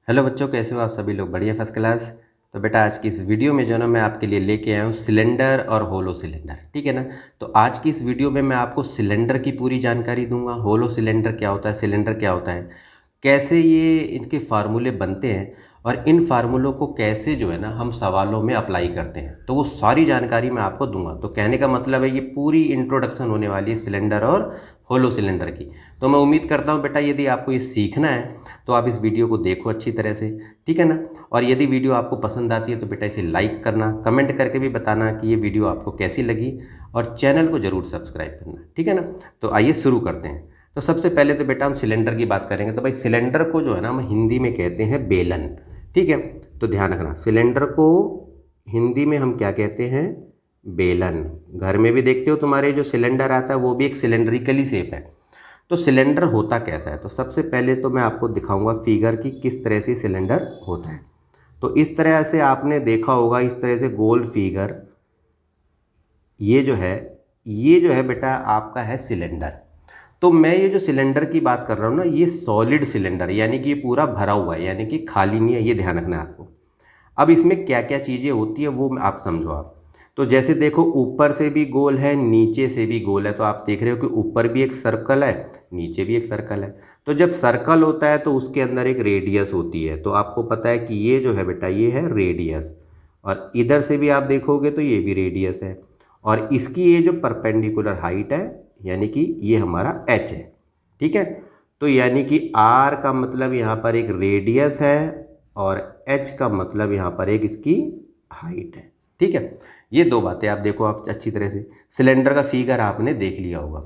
Hello बच्चों, कैसे हो आप सभी लोग? बढ़िया, फर्स्ट क्लास। तो बेटा आज की इस वीडियो में जो ना मैं आपके लिए लेके आया हूँ सिलेंडर और होलो सिलेंडर, ठीक है ना। तो आज की इस वीडियो में मैं आपको सिलेंडर की पूरी जानकारी दूंगा, होलो सिलेंडर क्या होता है, सिलेंडर क्या होता है, कैसे ये इनके फार्मूले बनते हैं और इन फार्मूलों को कैसे जो है ना हम सवालों में अप्लाई करते हैं, तो वो सारी जानकारी मैं आपको दूंगा। तो कहने का मतलब है ये पूरी इंट्रोडक्शन होने वाली है सिलेंडर और होलो सिलेंडर की। तो मैं उम्मीद करता हूँ बेटा यदि आपको ये सीखना है तो आप इस वीडियो को देखो अच्छी तरह से, ठीक है ना। और यदि वीडियो आपको पसंद आती है तो बेटा इसे लाइक करना, कमेंट करके भी बताना कि ये वीडियो आपको कैसी लगी, और चैनल को ज़रूर सब्सक्राइब करना, ठीक है ना। तो आइए शुरू करते हैं। तो सबसे पहले तो बेटा हम सिलेंडर की बात करेंगे। तो भाई सिलेंडर को जो है ना हम हिंदी में कहते हैं बेलन, ठीक है। तो ध्यान रखना, सिलेंडर को हिंदी में हम क्या कहते हैं? बेलन। घर में भी देखते हो तुम्हारे जो सिलेंडर आता है वो भी एक सिलेंड्रिकली शेप है। तो सिलेंडर होता कैसा है? तो सबसे पहले तो मैं आपको दिखाऊंगा फिगर की किस तरह से सिलेंडर होता है। तो इस तरह से आपने देखा होगा, इस तरह से गोल फिगर, ये जो है बेटा आपका है सिलेंडर। तो मैं ये जो सिलेंडर की बात कर रहा हूँ ना, ये सॉलिड सिलेंडर, यानी कि ये पूरा भरा हुआ है, यानी कि खाली नहीं है, ये ध्यान रखना है आपको। अब इसमें क्या क्या चीज़ें होती है वो आप समझो आप। तो जैसे देखो, ऊपर से भी गोल है, नीचे से भी गोल है। तो आप देख रहे हो कि ऊपर भी एक सर्कल है, नीचे भी एक सर्कल है। तो जब सर्कल होता है तो उसके अंदर एक रेडियस होती है। तो आपको पता है कि ये जो है बेटा ये है रेडियस, और इधर से भी आप देखोगे तो ये भी रेडियस है, और इसकी ये जो परपेंडिकुलर हाइट है यानी कि ये हमारा एच है, ठीक है। तो यानी कि आर का मतलब यहाँ पर एक रेडियस है और एच का मतलब यहाँ पर एक इसकी हाइट है, ठीक है। ये दो बातें आप देखो, आप अच्छी तरह से सिलेंडर का फिगर आपने देख लिया होगा।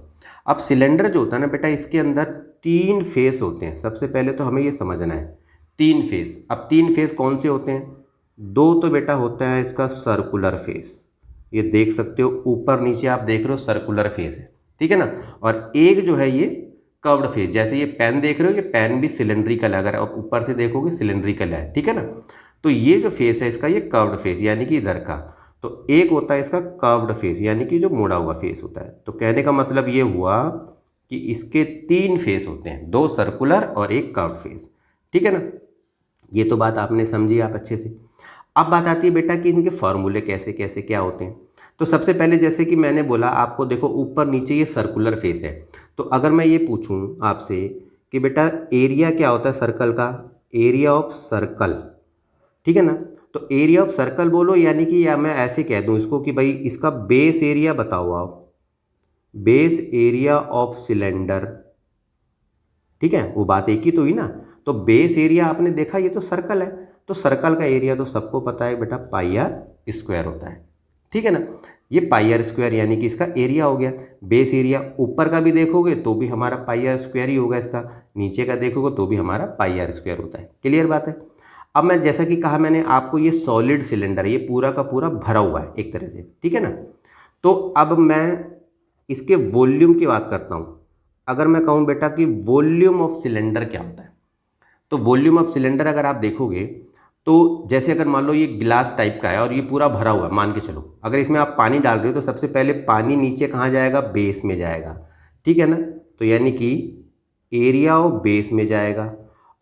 अब सिलेंडर जो होता है ना बेटा, इसके अंदर तीन फेस होते हैं। सबसे पहले तो हमें ये समझना है तीन फेस। अब तीन फेस कौन से होते हैं? दो तो बेटा होता है इसका सर्कुलर फेस, ये देख सकते हो ऊपर नीचे आप देख रहे हो सर्कुलर फेस है, ठीक है ना। और एक जो है ये कर्व्ड फेस, जैसे ये पेन देख रहे हो, ये पेन भी सिलेंड्रिकल है, अगर आप ऊपर से देखोगे सिलेंड्रिकल है, ठीक है ना। तो ये जो फेस है इसका, ये कर्व्ड फेस यानी कि इधर का। तो एक होता है इसका कर्व्ड फेस यानी कि जो मुड़ा हुआ फेस होता है। तो कहने का मतलब ये हुआ कि इसके तीन फेस होते हैं, दो सर्कुलर और एक कर्व्ड फेस, ठीक है ना। ये तो बात आपने समझी आप अच्छे से। अब बात आती है बेटा कि इनके फॉर्मूले कैसे कैसे क्या होते हैं। तो सबसे पहले जैसे कि मैंने बोला आपको, देखो ऊपर नीचे ये सर्कुलर फेस है। तो अगर मैं ये पूछूं आपसे कि बेटा एरिया क्या होता है सर्कल का? एरिया ऑफ सर्कल, ठीक है ना। तो एरिया ऑफ सर्कल बोलो, यानी कि या मैं ऐसे कह दूं इसको कि भाई इसका बेस एरिया बताओ आप, बेस एरिया ऑफ सिलेंडर, ठीक है। वो बात एक ही तो हुई ना। तो बेस एरिया आपने देखा, ये तो सर्कल है, तो सर्कल का एरिया तो सबको पता है बेटा पाई आर स्क्वायर होता है, ठीक है ना। ये पाई आर स्क्वायर यानी कि इसका एरिया हो गया। बेस एरिया ऊपर का भी देखोगे तो भी हमारा पाई आर स्क्वायर ही होगा, इसका नीचे का देखोगे तो भी हमारा पाई आर स्क्वायर होता है। क्लियर बात है। अब मैं जैसा कि कहा मैंने आपको, ये सॉलिड सिलेंडर, ये पूरा का पूरा भरा हुआ है एक तरह से, ठीक है ना। तो अब मैं इसके वॉल्यूम की बात करता हूँ। अगर मैं कहूँ बेटा कि वॉल्यूम ऑफ सिलेंडर क्या होता है, तो वॉल्यूम ऑफ सिलेंडर अगर आप देखोगे तो जैसे अगर मान लो ये गिलास टाइप का है और ये पूरा भरा हुआ है, मान के चलो अगर इसमें आप पानी डाल रहे हो तो सबसे पहले पानी नीचे कहाँ जाएगा? बेस में जाएगा, ठीक है ना। तो यानी कि एरिया ऑफ बेस में जाएगा,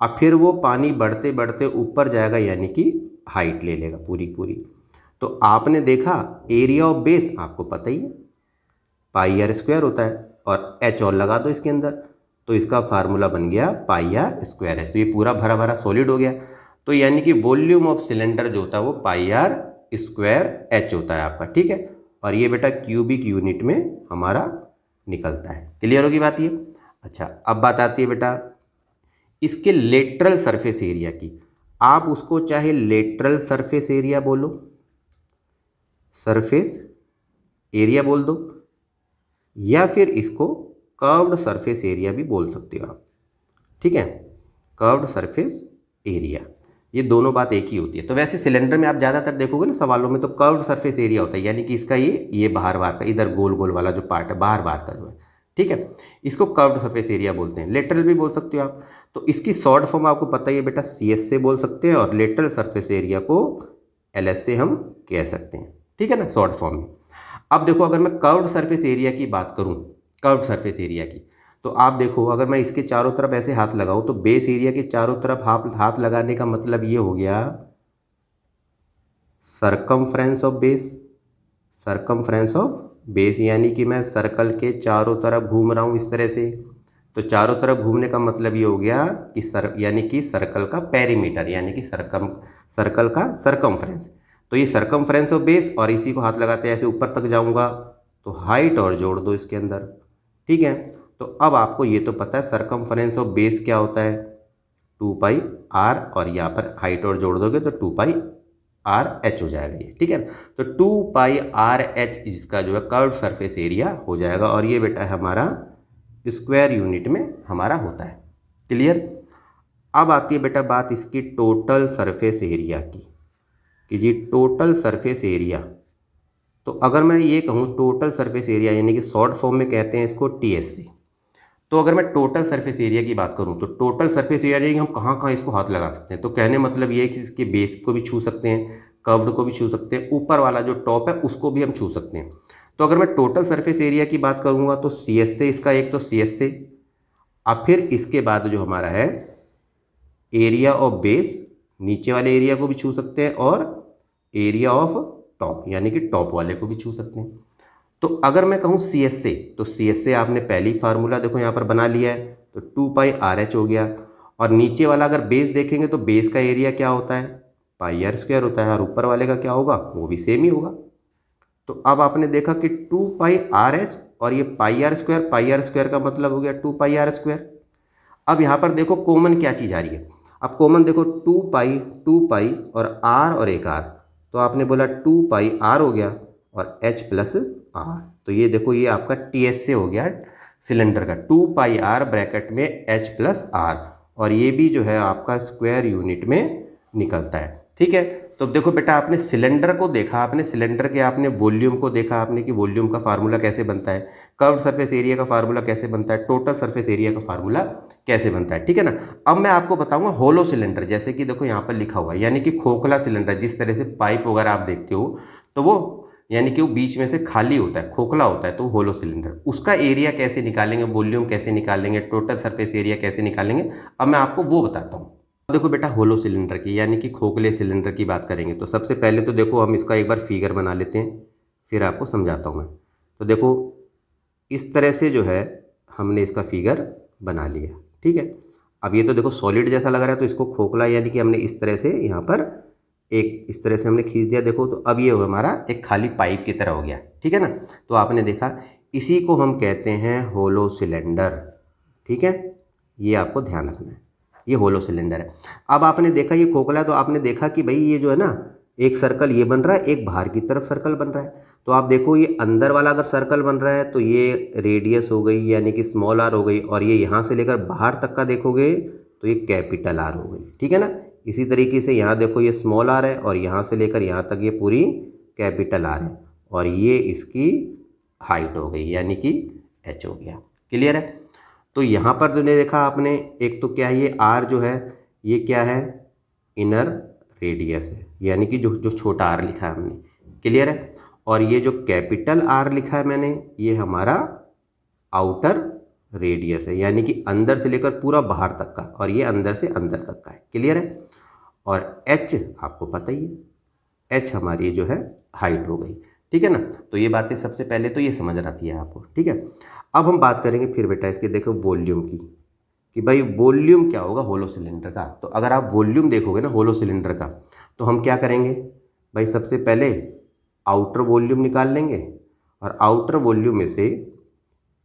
और फिर वो पानी बढ़ते बढ़ते ऊपर जाएगा यानी कि हाइट ले लेगा पूरी पूरी। तो आपने देखा एरिया ऑफ बेस आपको पता ही है पाई आर स्क्वायर होता है, और एच और लगा दो इसके अंदर, तो इसका फार्मूला बन गया पाई आर स्क्वायर एच। तो ये पूरा भरा भरा सॉलिड हो गया। तो यानी कि वॉल्यूम ऑफ सिलेंडर जो होता है वो पाई आर स्क्वायर एच होता है आपका, ठीक है। और ये बेटा क्यूबिक यूनिट में हमारा निकलता है। क्लियर होगी बात ये? अच्छा, अब बात आती है बेटा इसके लेटरल सरफेस एरिया की। आप उसको चाहे लेटरल सरफेस एरिया बोलो, सरफेस एरिया बोल दो, या फिर इसको कर्व्ड सरफेस एरिया भी बोल सकते हो आप, ठीक है। कर्व्ड सरफेस एरिया, ये दोनों बात एक ही होती है। तो वैसे सिलेंडर में आप ज़्यादातर देखोगे ना सवालों में, तो कर्व्ड सरफेस एरिया होता है, यानी कि इसका ये बाहर बाहर का, इधर गोल गोल वाला जो पार्ट है बाहर बाहर का जो है, ठीक है, इसको कर्व्ड सरफेस एरिया बोलते हैं। लेटरल भी बोल सकते हो आप। तो इसकी शॉर्ट फॉर्म आपको पता ही है बेटा, सी एस से बोल सकते हैं, और लेटरल सरफेस एरिया को एल एस से हम कह सकते हैं, ठीक है ना, शॉर्ट फॉर्म में। अब देखो अगर मैं कर्व्ड सरफेस एरिया की बात करूं, कर्व्ड सरफेस एरिया की, तो आप देखो अगर मैं इसके चारों तरफ ऐसे हाथ लगाऊं तो बेस एरिया के चारों तरफ हाथ लगाने का मतलब ये हो गया circumference of base. Circumference of base यानी कि मैं सर्कल के चारों तरफ घूम रहा हूँ इस तरह से। तो चारों तरफ घूमने का मतलब ये हो गया कि यानी कि सर्कल का पेरीमीटर यानी कि सर्कल का सरकमफ्रेंस। तो ये सरकमफ्रेंस ऑफ बेस, और इसी को हाथ लगाते ऐसे ऊपर तक जाऊंगा तो हाइट और जोड़ दो इसके अंदर। ठीक है, तो अब आपको ये तो पता है सरकमफ्रेंस ऑफ बेस क्या होता है, 2πr, और यहाँ पर हाइट और जोड़ दोगे तो 2πrh हो जाएगा ये। ठीक है, तो 2πrh इसका जो है कर्व सरफेस एरिया हो जाएगा, और ये बेटा है हमारा स्क्वायर यूनिट में हमारा होता है। क्लियर। अब आती है बेटा बात इसकी टोटल सरफेस एरिया की, कि जी टोटल सरफेस एरिया, तो अगर मैं ये कहूँ टोटल सरफेस एरिया यानी कि शॉर्ट फॉर्म में कहते हैं इसको TSC। तो अगर मैं टोटल सरफेस एरिया की बात करूँ तो टोटल सरफेस एरिया कि हम कहाँ कहाँ इसको हाथ लगा सकते हैं, तो कहने मतलब ये है कि इसके बेस को भी छू सकते हैं, कर्व्ड को भी छू सकते हैं, ऊपर वाला जो टॉप है उसको भी हम छू सकते हैं। तो अगर मैं टोटल सरफेस एरिया की बात करूँगा तो CS से इसका एक तो CS से, अब फिर इसके बाद जो हमारा है एरिया ऑफ बेस, नीचे वाले एरिया को भी छू सकते हैं, और एरिया ऑफ टॉप यानी कि टॉप वाले को भी छू सकते हैं। तो अगर मैं कहूँ CS से, तो CS से आपने पहली फार्मूला देखो यहाँ पर बना लिया है, तो 2πrh हो गया। और नीचे वाला अगर बेस देखेंगे तो बेस का एरिया क्या होता है, πr² होता है, और ऊपर वाले का क्या होगा, वो भी सेम ही होगा। तो अब आपने देखा कि 2πrh और ये πr² का मतलब हो गया 2πr²। अब यहाँ पर देखो कॉमन क्या चीज़ आ रही है, अब कॉमन देखो 2π और r और एक r, तो आपने बोला 2πr हो गया और h+r, तो ये देखो ये आपका TS से हो गया सिलेंडर का 2πr ब्रैकेट में h+r, और ये भी जो है आपका स्क्वायर यूनिट में निकलता है। ठीक है, तो देखो बेटा आपने सिलेंडर को देखा, आपने सिलेंडर के आपने वॉल्यूम को देखा आपने कि वॉल्यूम का फार्मूला कैसे बनता है, कर्व्ड सरफेस एरिया का फार्मूला कैसे बनता है, टोटल सरफेस एरिया का फार्मूला कैसे बनता है। ठीक है ना। अब मैं आपको बताऊंगा होलो सिलेंडर, जैसे कि देखो यहाँ पर लिखा हुआ है यानी कि खोखला सिलेंडर, जिस तरह से पाइप वगैरह आप देखते हो तो वो यानी कि वो बीच में से खाली होता है, खोखला होता है, तो होलो सिलेंडर, उसका एरिया कैसे निकालेंगे, वॉल्यूम कैसे निकालेंगे, टोटल सरफेस एरिया कैसे निकालेंगे, अब मैं आपको वो बताता हूँ। देखो बेटा होलो सिलेंडर की यानी कि खोखले सिलेंडर की बात करेंगे तो सबसे पहले तो देखो हम इसका एक बार फिगर बना लेते हैं, फिर आपको समझाता हूँ मैं। तो देखो इस तरह से जो है हमने इसका फिगर बना लिया। ठीक है, अब ये तो देखो सॉलिड जैसा लग रहा है, तो इसको खोखला यानी कि हमने इस तरह से यहाँ पर एक इस तरह से हमने खींच दिया। देखो तो अब ये हमारा एक खाली पाइप की तरह हो गया। ठीक है ना, तो आपने देखा इसी को हम कहते हैं होलो सिलेंडर। ठीक है, ये आपको ध्यान रखना है, ये होलो सिलेंडर है। अब आपने देखा ये खोखला, तो आपने देखा कि भाई ये जो है ना एक सर्कल ये बन रहा है, एक बाहर की तरफ सर्कल बन रहा है। तो आप देखो ये अंदर वाला अगर सर्कल बन रहा है तो ये रेडियस हो गई यानी कि स्मॉल r हो गई, और ये यहाँ से लेकर बाहर तक का देखोगे तो ये कैपिटल R हो गई। ठीक है ना, इसी तरीके से यहाँ देखो ये स्मॉल r है, और यहाँ से लेकर यहाँ तक ये पूरी कैपिटल R है, और ये इसकी हाइट हो गई यानी कि h हो गया। क्लियर है। तो यहाँ पर जो देखा आपने एक तो क्या है ये r जो है ये क्या है, इनर रेडियस है, यानी कि जो छोटा r लिखा है हमने। क्लियर है। और ये जो कैपिटल R लिखा है मैंने, ये हमारा आउटर रेडियस है, यानी कि अंदर से लेकर पूरा बाहर तक का, और ये अंदर से अंदर तक का है। क्लियर है। और h आपको पता ही है, h हमारी जो है हाइट हो गई। ठीक है ना, तो ये बातें सबसे पहले तो ये समझ आती है आपको। ठीक है, अब हम बात करेंगे फिर बेटा इसके देखो वॉल्यूम की, कि भाई वॉल्यूम क्या होगा होलो सिलेंडर का। तो अगर आप वॉल्यूम देखोगे ना होलो सिलेंडर का, तो हम क्या करेंगे भाई, सबसे पहले आउटर वॉल्यूम निकाल लेंगे, और आउटर वॉल्यूम में से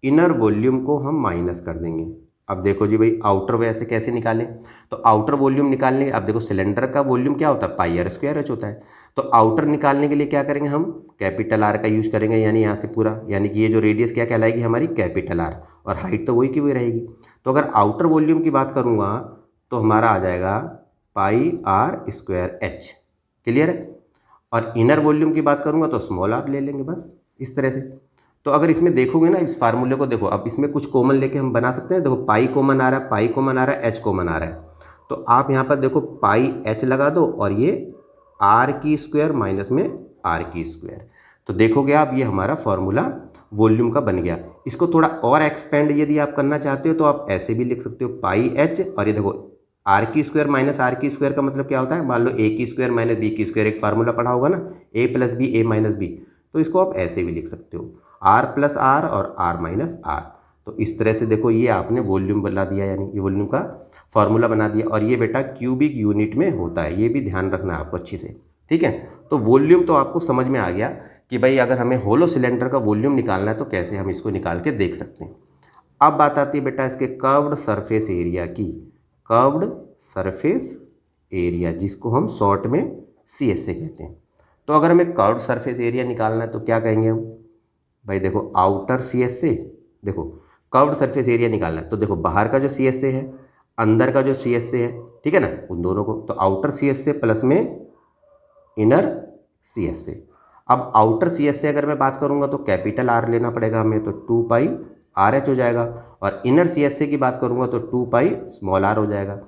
इनर वॉल्यूम को हम माइनस कर देंगे। अब देखो जी भाई आउटर वैसे कैसे निकालें, तो आउटर वॉल्यूम निकालने, अब देखो सिलेंडर का वॉल्यूम क्या होता है, πr² होता है। तो आउटर निकालने के लिए क्या करेंगे, हम कैपिटल R का यूज करेंगे, यानी यहाँ से पूरा, यानी कि ये जो रेडियस क्या कहलाएगी हमारी कैपिटल R, और हाइट तो वही की वही रहेगी। तो अगर आउटर वॉल्यूम की बात करूँगा तो हमारा आ जाएगा πr²h। क्लियर है। और इनर वॉल्यूम की बात करूँगा तो स्मॉल r ले लेंगे, बस इस तरह से। तो अगर इसमें देखोगे ना इस फार्मूले को देखो, अब इसमें कुछ कॉमन लेके हम बना सकते हैं। देखो पाई कॉमन आ रहा है, पाई कॉमन आ रहा है, h कॉमन आ रहा है, तो आप यहाँ पर देखो πh लगा दो, और ये r² माइनस में r²। तो देखोगे आप ये हमारा फॉर्मूला वॉल्यूम का बन गया। इसको थोड़ा और एक्सपेंड यदि आप करना चाहते हो तो आप ऐसे भी लिख सकते हो पाई एच, और ये देखो आर की स्क्वायर माइनस आर की स्क्वायर का मतलब क्या होता है, मान लो ए की स्क्वायर माइनस बी की स्क्वायर, एक फार्मूला पढ़ा होगा ना, ए प्लस बी ए माइनस बी, तो इसको आप ऐसे भी लिख सकते हो आर प्लस आर और आर माइनस आर। तो इस तरह से देखो ये आपने वॉल्यूम बना दिया, यानी ये वॉल्यूम का फार्मूला बना दिया, और ये बेटा क्यूबिक यूनिट में होता है, ये भी ध्यान रखना है आपको अच्छे से, ठीक है। तो वॉल्यूम तो आपको समझ में आ गया कि भाई अगर हमें होलो सिलेंडर का वॉल्यूम निकालना है तो कैसे हम इसको निकाल के देख सकते हैं। अब बात आती है बेटा इसके कर्व्ड सरफेस एरिया की, कर्व्ड सरफेस एरिया जिसको हम शॉर्ट में CSA कहते हैं। तो अगर हमें कर्व्ड सरफेस एरिया निकालना है तो क्या कहेंगे हम, भाई देखो आउटर CSA, देखो कर्व्ड सरफेस एरिया निकालना है तो देखो बाहर का जो CSA है, अंदर का जो CSA है, ठीक है ना, उन दोनों को, तो आउटर CSA प्लस में इनर CSA। अब आउटर CSA अगर मैं बात करूंगा तो कैपिटल आर लेना पड़ेगा हमें, तो 2 पाई आर एच हो जाएगा, और इनर CSA की बात करूंगा तो 2 पाई स्मॉल आर हो जाएगा।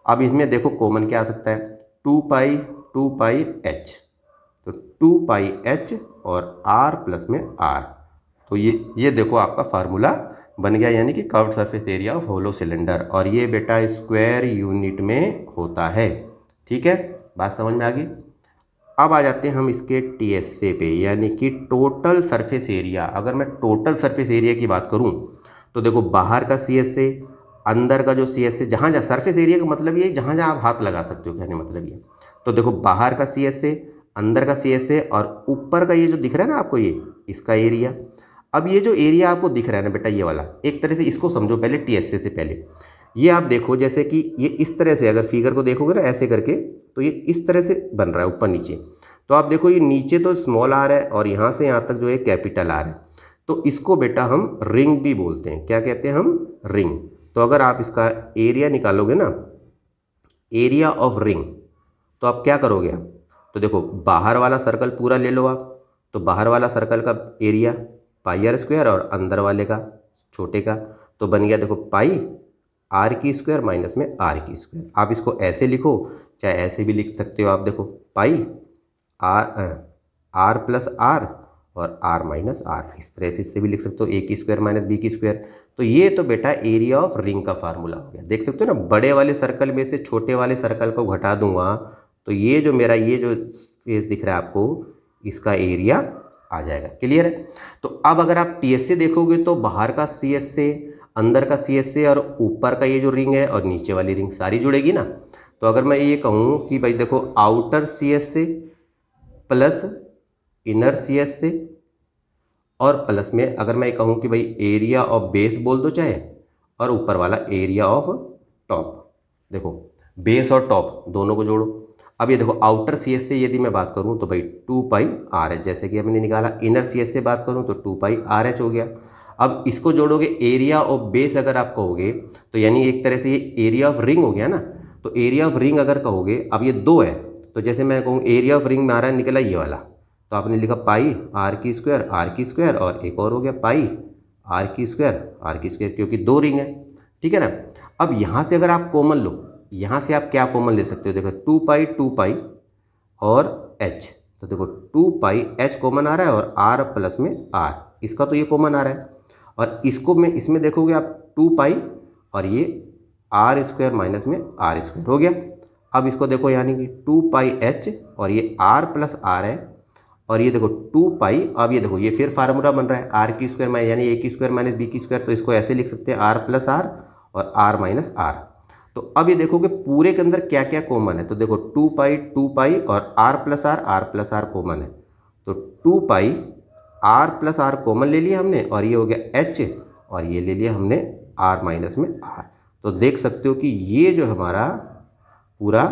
अब इसमें देखो कॉमन क्या आ सकता है, 2 पाई एच, तो 2 पाई एच और आर प्लस में आर, तो ये देखो आपका फार्मूला बन गया, यानी कि curved surface area of hollow cylinder, और ये बेटा स्क्वायर यूनिट में होता है, ठीक है, बात समझ में आ गई। अब आ जाते हैं हम इसके TSA पे, यानी कि टोटल सरफेस एरिया। अगर मैं टोटल सरफेस एरिया की बात करूं तो देखो बाहर का CSA, अंदर का जो CSA, जहाँ जहाँ सरफेस एरिया का मतलब ये जहाँ जहाँ आप हाथ लगा सकते हो, कहने मतलब ये, तो देखो बाहर का CSA, अंदर का CSA और ऊपर का ये जो दिख रहा है ना आपको, ये इसका एरिया। अब ये जो एरिया आपको दिख रहा है ना बेटा, ये वाला, एक तरह से इसको समझो पहले TSA से पहले, ये आप देखो जैसे कि ये इस तरह से अगर फिगर को देखोगे ना ऐसे करके, तो ये इस तरह से बन रहा है ऊपर नीचे, तो आप देखो ये नीचे तो स्मॉल आर है और यहाँ से यहाँ तक जो है कैपिटल आर है, तो इसको बेटा हम रिंग भी बोलते हैं। क्या कहते हैं हम, रिंग। तो अगर आप इसका एरिया निकालोगे ना, एरिया ऑफ रिंग, तो आप क्या करोगे आप, तो देखो बाहर वाला सर्कल पूरा ले लो आप, तो बाहर वाला सर्कल का एरिया पाई आर स्क्वायर और अंदर वाले का छोटे का, तो बन गया देखो पाई आर की स्क्वायर माइनस में आर की स्क्वायर। आप इसको ऐसे लिखो, चाहे ऐसे भी लिख सकते हो आप, देखो पाई आर प्लस आर और आर माइनस आर, इस तरह से भी लिख सकते हो, ए की स्क्वायर माइनस बी की स्क्वायर। तो ये तो बेटा एरिया ऑफ रिंग का फार्मूला हो गया। देख सकते हो ना, बड़े वाले सर्कल में से छोटे वाले सर्कल को घटा दूंगा तो ये जो मेरा ये जो फेस दिख रहा है आपको, इसका एरिया आ जाएगा। क्लियर है। तो अब अगर आप TSA देखोगे तो बाहर का CSA, अंदर का CSA और ऊपर का ये जो रिंग है और नीचे वाली रिंग सारी जुड़ेगी ना। तो अगर मैं ये कहूँ कि भाई देखो outer CSA plus inner CSA, और प्लस में अगर मैं कहूँ कि भाई एरिया ऑफ बेस बोल दो चाहे, और ऊपर वाला एरिया ऑफ टॉप, देखो बेस और टॉप दोनों को जोड़ो। अब ये देखो आउटर CSA यदि मैं बात करूँ तो भाई 2 पाई आर एच, जैसे कि हमने निकाला। इनर CSA बात करूँ तो 2 पाई आर एच हो गया। अब इसको जोड़ोगे एरिया ऑफ बेस अगर आप कहोगे तो यानी एक तरह से ये एरिया ऑफ रिंग हो गया ना। तो एरिया ऑफ रिंग अगर कहोगे, अब ये 2 है, तो जैसे मैं कहूँ एरिया ऑफ रिंग में आ रहा है निकला ये वाला, तो आपने लिखा पाई आर की स्क्वायर और एक और हो गया पाई आर की स्क्वायर, क्योंकि 2 रिंग है, ठीक है ना। अब यहाँ से अगर आप कॉमन लो, यहाँ से आप क्या कॉमन ले सकते हो, देखो 2 पाई और एच, तो देखो 2 पाई एच कॉमन आ रहा है और आर प्लस में आर, इसका तो ये कॉमन आ रहा है। और इसको में इसमें देखोगे आप 2 पाई और ये आर स्क्वायर माइनस में आर स्क्वायर हो गया। अब इसको देखो यानी कि 2 पाई एच और ये आर प्लस आर है, और ये देखो 2 पाई, अब ये देखो ये फिर फार्मूला बन रहा है आर की स्क्वायर में, यानी ए की स्क्वायर माइनस बी की स्क्वायर, तो इसको ऐसे लिख सकते हैं आर प्लस आर और आर माइनस आर। तो अब ये देखो कि पूरे के अंदर क्या क्या कॉमन है, तो देखो 2 पाई और आर प्लस आर कॉमन है, तो 2 पाई आर प्लस आर कॉमन ले लिया हमने, और ये हो गया एच, और ये ले लिया हमने आर माइनस में आर। तो देख सकते हो कि ये जो हमारा पूरा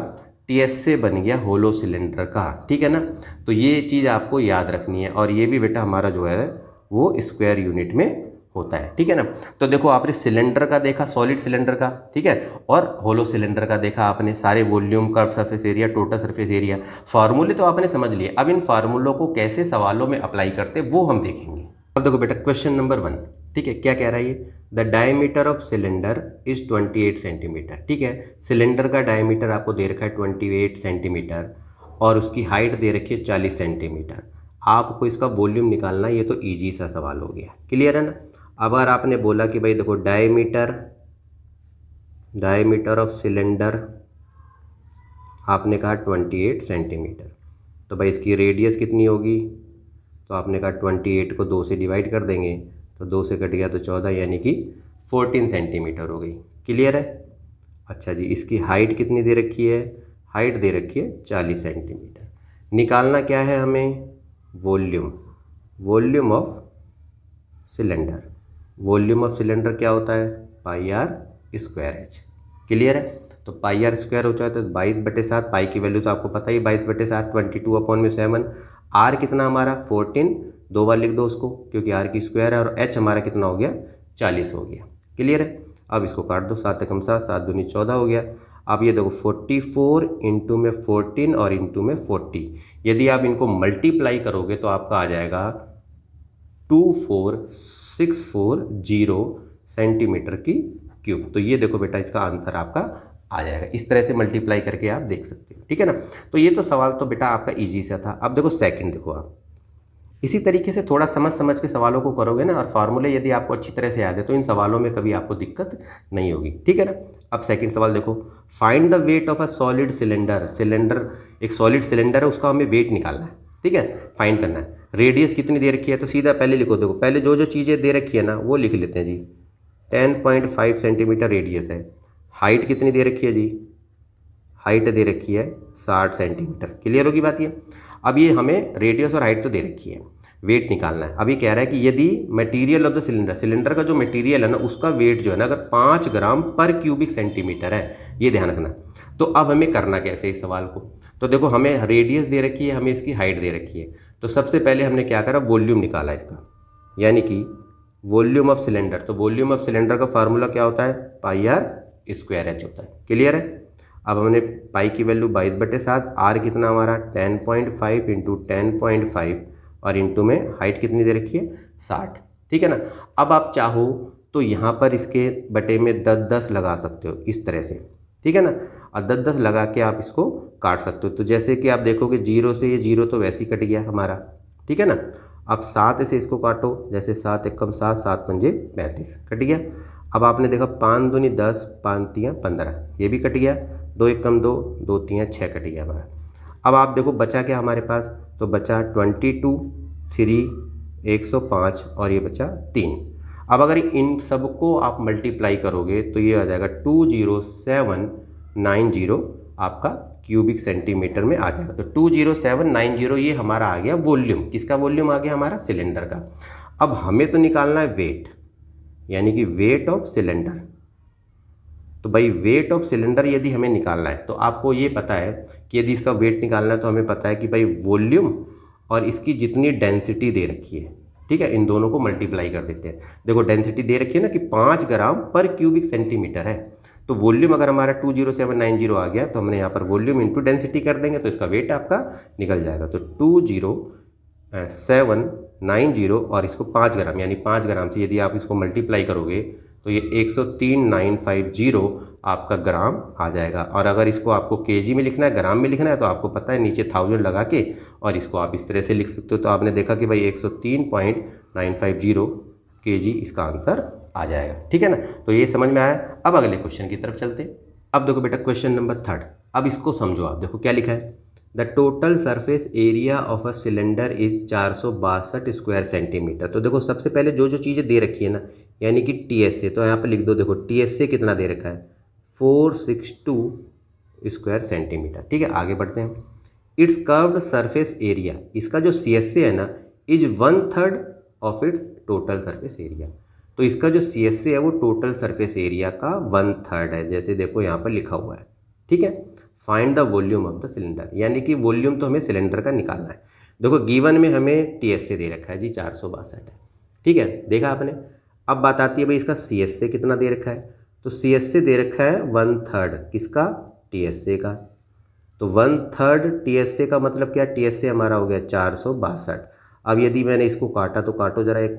TSA बन गया होलो सिलेंडर का, ठीक है ना। तो ये चीज़ आपको याद रखनी है, और ये भी बेटा हमारा जो है वो स्क्वायर यूनिट में होता है, ठीक है ना। तो देखो आपने सिलेंडर का देखा, सॉलिड सिलेंडर का, ठीक है, और होलो सिलेंडर का देखा आपने, सारे volume, curve surface area, total surface area, फार्मूले तो आपने समझ लिए। अब इन फार्मूलों को कैसे सवालों में अप्लाई करते वो हम देखेंगे। अब देखो बेटा क्वेश्चन नंबर 1, ठीक है, क्या कह रहा है ये, the diameter of cylinder is 28 centimetre, ठीक है। सिलेंडर का डायमीटर आपको दे रखा है 28 सेंटीमीटर और उसकी हाइट दे रखी है 40 सेंटीमीटर। आपको इसका वॉल्यूम निकालना, ये तो ईजी सा सवाल हो गया। क्लियर है ना। अब अगर आपने बोला कि भाई देखो डायमीटर ऑफ सिलेंडर आपने कहा 28 सेंटीमीटर, तो भाई इसकी रेडियस कितनी होगी, तो आपने कहा 28 को 2 से डिवाइड कर देंगे, तो 2 से कट गया तो 14 यानी कि 14 सेंटीमीटर हो गई। क्लियर है। अच्छा जी, इसकी हाइट कितनी दे रखी है, हाइट दे रखी है 40 सेंटीमीटर। निकालना क्या है हमें, volume of cylinder. Volume of cylinder क्या होता है, पाई आर स्क्वायर एच। क्लियर है। तो पाई आर स्क्वायर हो जाता है 22/7, पाई की वैल्यू तो आपको पता ही 22/7, 22/7। आर कितना हमारा 14, 2 बार लिख दो उसको क्योंकि आर की स्क्वायर है, और एच हमारा कितना हो गया 40 हो गया। क्लियर है। अब इसको काट दो, 7 एकम 7, 7 दूनी 14 हो गया। अब ये देखो 44 इंटू में 14 और इंटू में 40, यदि आप इनको मल्टीप्लाई करोगे तो आपका आ जाएगा 24640 सेंटीमीटर की क्यूब। तो ये देखो बेटा इसका आंसर आपका आ जाएगा। इस तरह से मल्टीप्लाई करके आप देख सकते हो, ठीक है ना। तो ये तो सवाल तो बेटा आपका इजी सा था। अब देखो सेकंड, देखो आप इसी तरीके से थोड़ा समझ के सवालों को करोगे ना, और फार्मूले यदि आपको अच्छी तरह से याद है तो इन सवालों में कभी आपको दिक्कत नहीं होगी, ठीक है ना। अब सेकंड सवाल देखो, find the weight of a solid cylinder. Cylinder एक सॉलिड सिलेंडर है, उसका हमें वेट निकालना है, ठीक है, फाइंड करना है। रेडियस कितनी दे रखी है, तो सीधा पहले लिखो, देखो पहले जो जो चीज़ें दे रखी है ना वो लिख लेते हैं जी। 10.5 सेंटीमीटर रेडियस है। हाइट कितनी दे रखी है जी, हाइट दे रखी है 60 सेंटीमीटर। क्लियर होगी बात ये। अब ये हमें रेडियस और हाइट तो दे रखी है, वेट निकालना है। अब ये कह रहा है कि यदि material of the cylinder, cylinder का जो मटेरियल है ना उसका वेट जो है ना अगर 5 ग्राम पर क्यूबिक सेंटीमीटर है, ये ध्यान रखना। तो अब हमें करना कैसे इस सवाल को, तो देखो हमें रेडियस दे रखी है, हमें इसकी हाइट दे रखी है। तो सबसे पहले हमने क्या करा, वॉल्यूम निकाला इसका, यानी कि वॉल्यूम ऑफ सिलेंडर। तो वॉल्यूम ऑफ सिलेंडर का फार्मूला क्या होता है, पाई आर स्क्वायर एच होता है। क्लियर है। अब हमने पाई की वैल्यू 22/7, आर कितना हमारा 10.5 इंटू 10.5 और इंटू में हाइट कितनी दे रखी है 60, ठीक है ना। अब आप चाहो तो यहाँ पर इसके बटे में 10-10 लगा सकते हो इस तरह से, ठीक है ना, और 10-10 लगा के आप इसको काट सकते हो। तो जैसे कि आप देखोगे 0 से ये 0 तो वैसे ही कट गया हमारा, ठीक है ना। अब 7 से इसको काटो, जैसे 7 एकम 7, 7 पंजे 35 कट गया। अब आपने देखा 5 दूनी 10, 5 तियाँ 15, ये भी कट गया। 2 एकम 2, 2 तियाँ 6 कट गया हमारा। अब आप देखो बचा क्या हमारे पास, तो बचा 22, 3, 105 और ये बचा 3। अब अगर इन सबको आप मल्टीप्लाई करोगे तो ये आ जाएगा 20790 आपका क्यूबिक सेंटीमीटर में आ जाएगा। तो 20790 ये हमारा आ गया वॉल्यूम। किसका वॉल्यूम आ गया, हमारा सिलेंडर का। अब हमें तो निकालना है वेट, यानी कि वेट ऑफ सिलेंडर। तो भाई वेट ऑफ सिलेंडर यदि हमें निकालना है तो आपको ये पता है कि यदि इसका वेट निकालना है तो हमें पता है कि भाई वॉल्यूम और इसकी जितनी डेंसिटी दे रखी है, ठीक है, इन दोनों को मल्टीप्लाई कर देते हैं। देखो डेंसिटी दे रखी है ना कि 5 ग्राम पर क्यूबिक सेंटीमीटर है। तो वॉल्यूम अगर हमारा 20790 आ गया तो हमने यहाँ पर वॉल्यूम इंटू डेंसिटी कर देंगे तो इसका वेट आपका निकल जाएगा। तो 20790 और इसको 5 ग्राम, यानी 5 ग्राम से यदि आप इसको मल्टीप्लाई करोगे तो ये 103,950 आपका ग्राम आ जाएगा। और अगर इसको आपको केजी में लिखना है, ग्राम में लिखना है, तो आपको पता है नीचे 1000 लगा के और इसको आप इस तरह से लिख सकते हो। तो आपने देखा कि भाई 103.950 केजी इसका आंसर आ जाएगा, ठीक है ना। तो ये समझ में आया। अब अगले क्वेश्चन की तरफ चलते। अब देखो बेटा क्वेश्चन नंबर 3, अब इसको समझो आप। देखो क्या लिखा है, the total surface area of a cylinder is 462 square centimetre. तो देखो सबसे पहले जो जो चीज़ें दे रखी है ना, यानी कि TSA, तो यहाँ पे लिख दो। देखो TSA कितना दे रखा है 462 स्क्वायर सेंटीमीटर, ठीक है। आगे बढ़ते हैं। इट्स कर्व्ड सरफेस एरिया, इसका जो CSA है ना is 1/3 of its total surface area. तो इसका जो CSA है वो टोटल सरफेस एरिया का 1/3 है, जैसे देखो यहाँ पर लिखा हुआ है, ठीक है। Find the volume of the cylinder, यानी कि वॉल्यूम तो हमें सिलेंडर का निकालना है। देखो गिवन में हमें TSA दे रखा है जी 462 है, ठीक है, देखा आपने। अब बात आती है भाई इसका CSA कितना दे रखा है, तो CSA दे रखा है 1/3 किसका, TSA का। तो 1/3 TSA का मतलब क्या, TSA हमारा हो गया 462। अब यदि मैंने इसको काटा तो काटो जरा, एक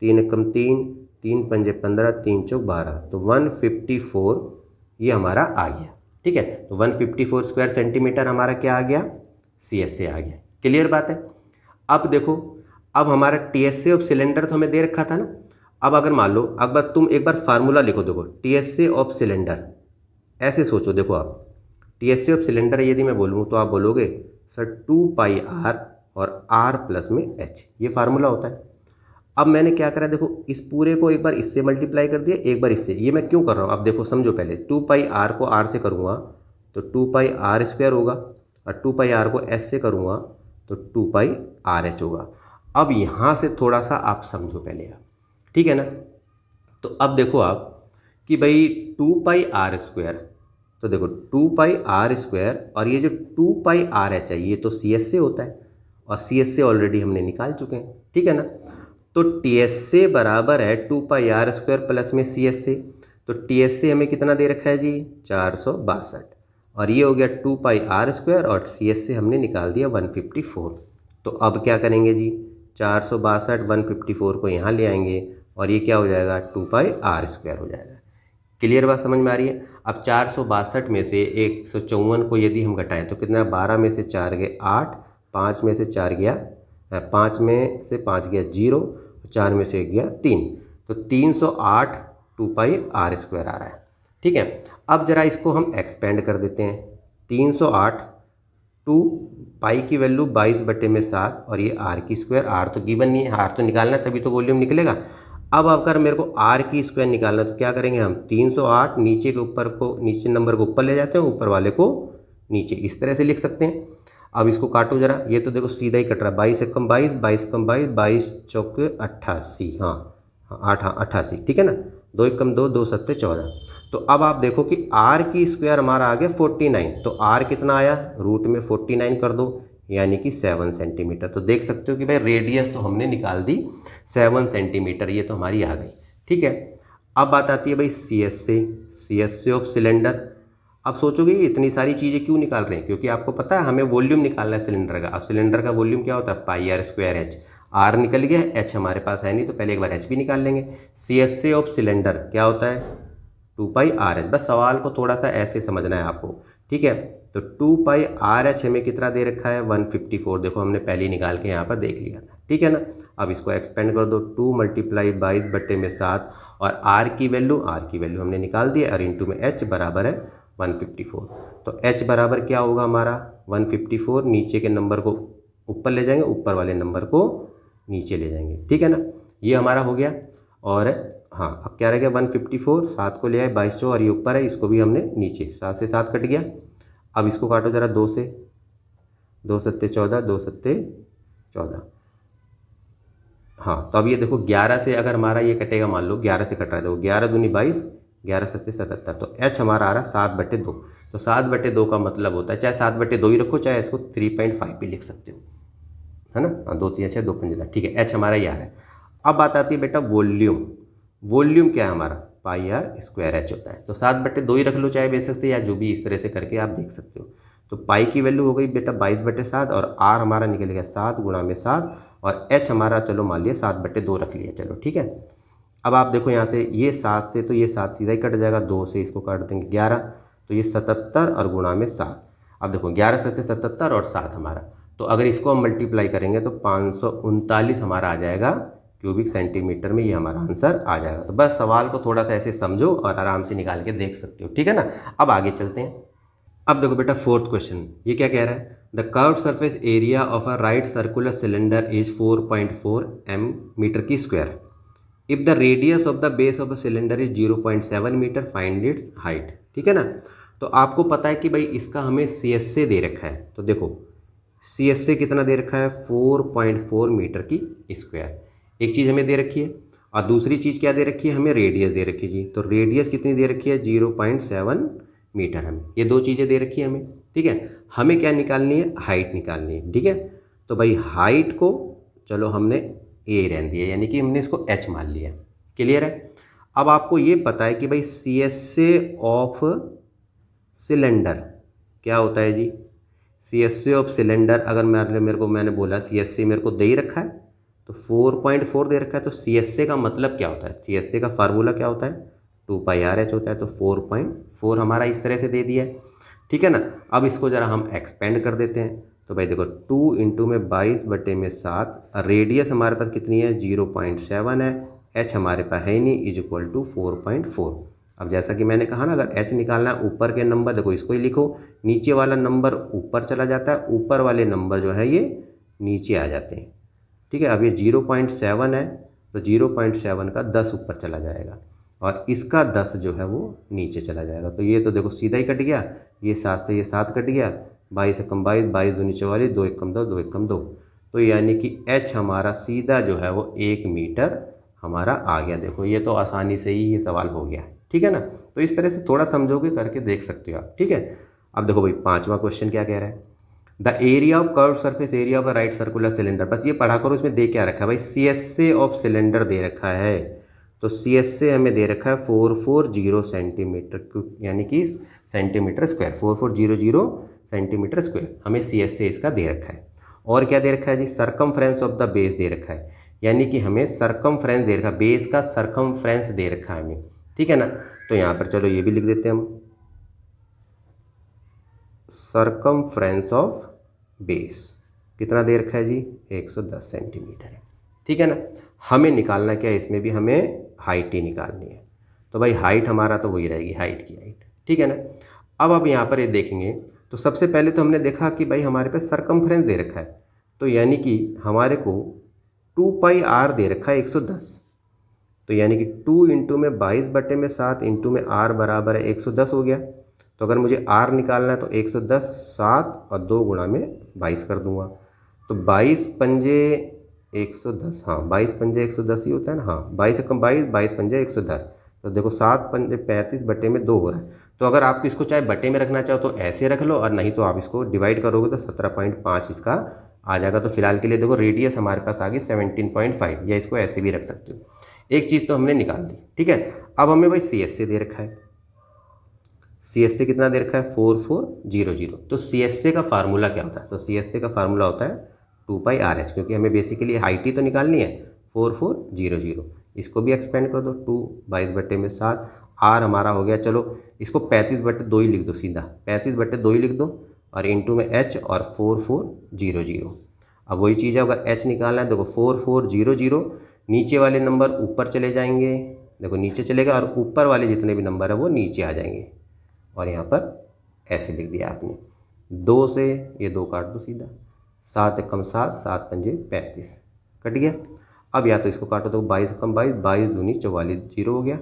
3 एकम 3, 3 पंजे 15, 3 चौक 12, तो 154 ये हमारा आ गया, ठीक है। तो 154 स्क्वायर सेंटीमीटर हमारा क्या आ गया, CSA आ गया। क्लियर बात है। अब देखो, अब हमारा TSA ऑफ सिलेंडर तो हमें दे रखा था ना, अब अगर मान लो अगर तुम एक बार फार्मूला लिखो, देखो टीएसए ऑफ सिलेंडर, ऐसे सोचो, देखो आप टीएसए ऑफ सिलेंडर यदि मैं बोलूँ तो आप बोलोगे सर 2πr और r प्लस में h, ये फार्मूला होता है। अब मैंने क्या करा, देखो इस पूरे को एक बार इससे मल्टीप्लाई कर दिया, एक बार इससे। ये मैं क्यों कर रहा हूँ अब देखो समझो, पहले 2πr को r से करूँगा तो 2πr² होगा, और 2πr को s से करूँगा तो 2πrh होगा। अब यहाँ से थोड़ा सा आप समझो पहले आप, ठीक है ना। तो अब देखो आप कि भाई 2πr², तो देखो 2πr² और ये जो 2πrh है ये तो cs से होता है, और cs से ऑलरेडी हमने निकाल चुके हैं, ठीक है ना। तो ts से बराबर है 2πr² प्लस में cs से, तो ts से हमें कितना दे रखा है जी 462, और ये हो गया 2πr² और cs से हमने निकाल दिया 154। तो अब क्या करेंगे जी 462 154 को यहाँ ले आएंगे और ये क्या हो जाएगा 2πr² हो जाएगा। क्लियर बात समझ में आ रही है। अब 462 में से 154 को यदि हम घटाएं तो कितना, 12 में से 4 गए 8, 5 में से 4 गया 5 में से 5 गया 0, 4 में से 1 गया 3, तो 308 2πr² आ रहा है, ठीक है। अब जरा इसको हम एक्सपेंड कर देते हैं, 308 2 पाई की वैल्यू 22/7 और ये r की स्क्वायर, r तो गिवन नहीं है, r तो निकालना तभी तो वॉल्यूम निकलेगा। अब अगर मेरे को r की स्क्वायर निकालना तो क्या करेंगे हम, 308 नीचे के ऊपर को, नीचे नंबर को ऊपर ले जाते हैं, ऊपर वाले को नीचे, इस तरह से लिख सकते हैं। अब इसको काटो जरा, ये तो देखो सीधा ही कट रहा है, 22 से कम 22, 22 कम 22, 22 चौके 88, हाँ 88, ठीक है ना, 2 कम 2, 2 सत्ते 14। तो अब आप देखो कि r की स्क्वायर हमारा आ गया 49, तो r कितना आया, रूट में 49 कर दो यानी कि 7 सेंटीमीटर। तो देख सकते हो कि भाई रेडियस तो हमने निकाल दी 7 सेंटीमीटर, ये तो हमारी आ गई, ठीक है। अब बात आती है भाई cs से ऑफ सिलेंडर। अब सोचोगे ये इतनी सारी चीज़ें क्यों निकाल रहे हैं, क्योंकि आपको पता है हमें वॉल्यूम निकालना है सिलेंडर का। अब सिलेंडर का वॉल्यूम क्या होता है πr²h, r निकल गया, h हमारे पास है नहीं तो पहले एक बार h भी निकाल लेंगे। cs से ऑफ सिलेंडर क्या होता है 2πrh, बस सवाल को थोड़ा सा ऐसे समझना है आपको, ठीक है। तो 2πrh हमें कितना दे रखा है 154, देखो हमने पहले ही निकाल के यहाँ पर देख लिया था, ठीक है ना। अब इसको एक्सपेंड कर दो, 2 × 22/7 और r की वैल्यू हमने निकाल दी, और इंटू में h बराबर है 154। तो h बराबर क्या होगा हमारा 154, नीचे के नंबर को ऊपर ले जाएंगे, ऊपर वाले नंबर को नीचे ले जाएंगे, ठीक है ना। ये हमारा हो गया। और हाँ अब क्या रह गया 154, 7 को ले आए 22 और ये ऊपर है, इसको भी हमने नीचे, 7 से 7 कट गया। अब इसको काटो जरा 2 से, 2 सत्ते 14, 2 सत्ते 14, हाँ। तो अब ये देखो 11 से अगर हमारा ये कटेगा, मान लो 11 से कट रहा है, देखो 11 दूनी 22, 11 सत्ते 77, तो h हमारा आ रहा है 7/2। तो 7/2 का मतलब होता है, चाहे 7/2 ही रखो, चाहे इसको 3.5 भी लिख सकते हो, है ना। हाँ 2 3 6 2 5 10, ठीक है, h हमारा ये आ रहा है। अब बात आती है बेटा वॉल्यूम क्या है हमारा πr² होता है, तो 7/2 ही रख लो चाहे बेशक से, या जो भी इस तरह से करके आप देख सकते हो। तो पाई की वैल्यू हो गई बेटा 22/7 और r हमारा निकल गया 7 × 7 और h हमारा चलो मान लिया 7/2 रख लिया, चलो ठीक है। अब आप देखो यहाँ से ये 7 से तो ये 7 सीधा ही कट जाएगा, 2 से इसको काट देंगे 11, तो ये 77 और गुणा में 7। अब देखो 11 से 77 और 7 हमारा, तो अगर इसको हम मल्टीप्लाई करेंगे तो 539 हमारा आ जाएगा क्यूबिक सेंटीमीटर में, ये हमारा आंसर आ जाएगा। तो बस सवाल को थोड़ा सा ऐसे समझो और आराम से निकाल के देख सकते हो, ठीक है ना। अब आगे चलते हैं। अब देखो बेटा 4th क्वेश्चन, ये क्या कह रहा है, the curved surface area of a right circular cylinder is 4.4 metre की square. If the radius of the base of the cylinder is 0.7 metre, find its height, ठीक है ना। तो आपको पता है कि भाई इसका हमें cs से दे रखा है, तो देखो cs से कितना दे रखा है 4.4 मीटर की स्क्वायर, एक चीज़ हमें दे रखी है, और दूसरी चीज़ क्या दे रखी है, हमें रेडियस दे रखी है जी। तो रेडियस कितनी दे रखी है 0.7 मीटर, हमें ये 2 चीज़ें दे रखी है हमें, ठीक है। हमें क्या निकालनी है, हाइट निकालनी है, ठीक है। तो भाई हाइट को चलो हमने a रहने दिया, यानी कि हमने इसको h मान लिया, क्लियर है। अब आपको ये पता है कि भाई cs से ऑफ सिलेंडर क्या होता है जी, cs से ऑफ सिलेंडर अगर मैंने बोला cs से मेरे को दे ही रखा है तो 4.4 दे रखा है, तो CSA का मतलब क्या होता है, CSA का फार्मूला क्या होता है 2πrh होता है, तो 4.4 हमारा इस तरह से दे दिया है, ठीक है ना। अब इसको ज़रा हम एक्सपेंड कर देते हैं, तो भाई देखो 2 × 22/7, रेडियस हमारे पास कितनी है 0.7 है, h हमारे पास है ही नहीं, इज इक्वल टू 4.4। अब जैसा कि मैंने कहा ना, अगर h निकालना है ऊपर के नंबर, देखो इसको ही लिखो, नीचे वाला नंबर ऊपर चला जाता है, ऊपर वाले नंबर जो है ये नीचे आ जाते हैं। ठीक है, अब ये 0.7 है तो 0.7 का 10 ऊपर चला जाएगा और इसका 10 जो है वो नीचे चला जाएगा। तो ये तो देखो सीधा ही कट गया, ये 7 से ये 7 कट गया, 22 एकम 22, 22 दूनी 44, 2 एकम 2, 2 एकम 2। तो यानी कि h हमारा सीधा जो है वो 1 मीटर हमारा आ गया। देखो ये तो आसानी से ही ये सवाल हो गया, ठीक है ना। तो इस तरह से थोड़ा समझोगे करके देख सकते हो आप, ठीक है। अब देखो भाई 5वां क्वेश्चन क्या कह रहा है, the area of curve surface area of a right circular cylinder. बस ये पढ़ा करो, इसमें दे क्या रखा है भाई, CSA ऑफ सिलेंडर दे रखा है। तो CSA हमें दे रखा है 440 सेंटीमीटर, यानी कि सेंटीमीटर स्क्वायर, 4400 सेंटीमीटर स्क्वायर हमें CSA इसका दे रखा है। और क्या दे रखा है जी, सरकमफ्रेंस ऑफ द बेस दे रखा है, यानी कि हमें सरकमफ्रेंस दे रखा है, बेस का सरकमफ्रेंस दे रखा है हमें, ठीक है ना। तो यहाँ पर चलो ये भी लिख देते हैं हम, सरकमफ्रेंस ऑफ बेस कितना दे रखा है जी, 110 सेंटीमीटर है, ठीक है ना। हमें निकालना क्या है, इसमें भी हमें हाइट ही निकालनी है। तो भाई हाइट हमारा तो वही रहेगी, हाइट की हाइट, ठीक है ना। अब यहाँ पर ये देखेंगे तो सबसे पहले तो हमने देखा कि भाई हमारे पास सरकमफ्रेंस दे रखा है, तो यानी कि हमारे को 2πr दे रखा है 110। तो यानी कि 2 इंटू में 22/7 इंटू में r बराबर है 110 हो गया। तो अगर मुझे r निकालना है तो 110 7 और 2 गुणा में 22 कर दूंगा। तो 22 पंजे 110, हाँ 22 पंजे 110 ही होता है ना, हाँ 22 एकम 22, 22 पंजे 110। तो देखो 7 पंजे 35 बटे में 2 हो रहा है। तो अगर आप इसको चाहे बटे में रखना चाहो तो ऐसे रख लो, और नहीं तो आप इसको डिवाइड करोगे तो 17.5 इसका आ जाएगा। तो फिलहाल के लिए देखो रेडियस हमारे पास आ गई 17.5, या इसको ऐसे भी रख सकते हो। एक चीज़ तो हमने निकाल दी, ठीक है। अब हमें भाई CSA दे रखा है, CSA कितना दे रखा है 4400। तो CSA का फार्मूला क्या होता है, तो CSA का फार्मूला होता है 2πRH, क्योंकि हमें बेसिकली हाइट ही तो निकालनी है 4400। इसको भी एक्सपेंड कर दो, 2 22/7, R हमारा हो गया, चलो इसको 35/2 ही लिख दो, सीधा 35/2 ही लिख दो, और इंटू में H और 4400। अब वही चीज़ है, अगर H निकालना है देखो 4400, नीचे वाले नंबर ऊपर चले जाएंगे, देखो नीचे चलेगा, और ऊपर वाले जितने भी नंबर है वो नीचे आ जाएंगे। और यहाँ पर ऐसे लिख दिया आपने, 2 से ये 2 काट दो सीधा, 7 एकम 7, 7 पंजे 35 कट गया। अब या तो इसको काटो तो 22 एकम 22, 22 दूनी 44, 0 हो गया।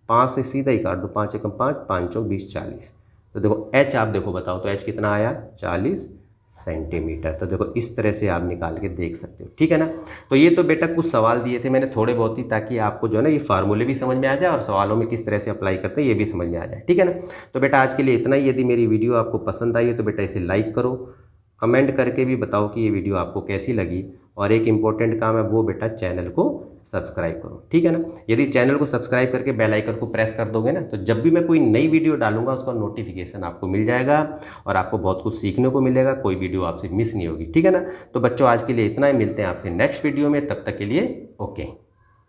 5 से सीधा ही काट दो, 5 एकम 5, 5 चौक 20, 40। तो देखो H आप देखो बताओ तो H कितना आया, 40 सेंटीमीटर। तो देखो इस तरह से आप निकाल के देख सकते हो, ठीक है ना। तो ये तो बेटा कुछ सवाल दिए थे मैंने थोड़े बहुत ही, ताकि आपको जो है ना ये फार्मूले भी समझ में आ जाए और सवालों में किस तरह से अप्लाई करते हैं ये भी समझ में आ जाए, ठीक है ना। तो बेटा आज के लिए इतना ही। यदि मेरी वीडियो आपको पसंद आई है तो बेटा इसे लाइक करो, कमेंट करके भी बताओ कि ये वीडियो आपको कैसी लगी, और एक इम्पोर्टेंट काम है वो बेटा चैनल को सब्सक्राइब करो, ठीक है ना। यदि चैनल को सब्सक्राइब करके बेल आइकन को प्रेस कर दोगे ना, तो जब भी मैं कोई नई वीडियो डालूंगा उसका नोटिफिकेशन आपको मिल जाएगा, और आपको बहुत कुछ सीखने को मिलेगा, कोई वीडियो आपसे मिस नहीं होगी, ठीक है ना। तो बच्चों आज के लिए इतना ही, मिलते हैं आपसे नेक्स्ट वीडियो में, तब तक के लिए ओके।